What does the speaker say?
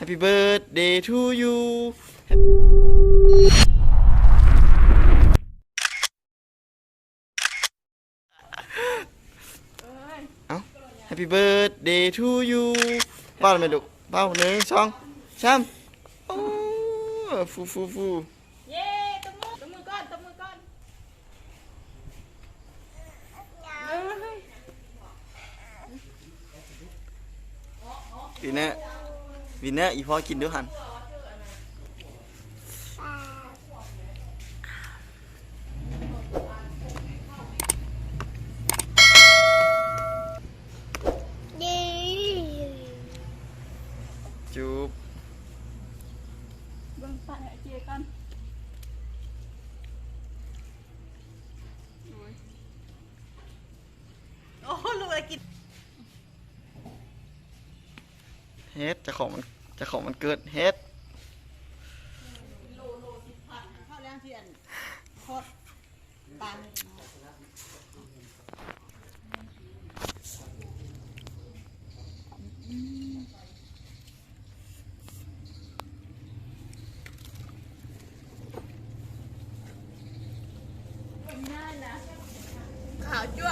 Happy birthday to you เอ้า Happy birthday to you เป้าเลยไหมลูกเป้าหนึ่งสองสามโอ้ฟู เย้ตบมือก่อนวินเนอร์อีพ่อกินด้วยหันจูบ เบิ่งปัดให้เจก่อนโอ้ลูกอะไรกินเฮ็ดจะของมันเกิดเฮ็ด โล10,000ข้าวแรงเทียนโคตรตันขาวจั่ว